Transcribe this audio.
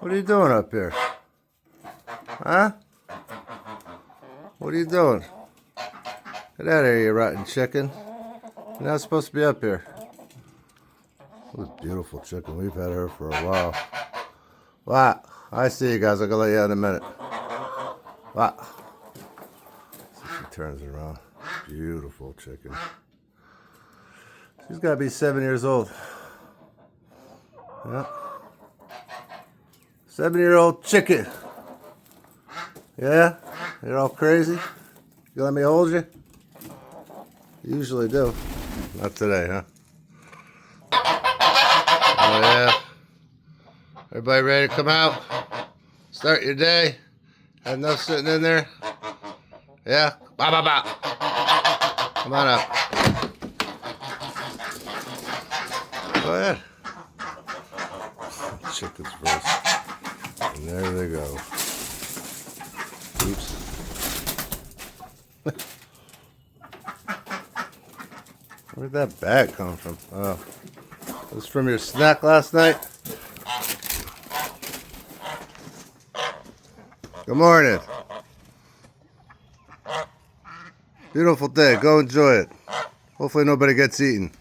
What are you doing up here? Huh? What are you doing? Get out of here, you rotten chicken. You're not supposed to be up here. This beautiful chicken. We've had her for a while. What? I see you guys. I'm going to let you out in a minute. What? So she turns around. Beautiful chicken. She's got to be 7 years old. Yeah. 7-year-old chicken. Yeah? You're all crazy? You let me hold you? You usually do. Not today, huh? Oh, yeah. Everybody ready to come out? Start your day? Had enough sitting in there? Yeah? Ba ba ba. Come on up. Go ahead. Chickens first. And there they go. Oops. Where'd that bag come from? Oh. It was from your snack last night? Good morning. Beautiful day. Go enjoy it. Hopefully nobody gets eaten.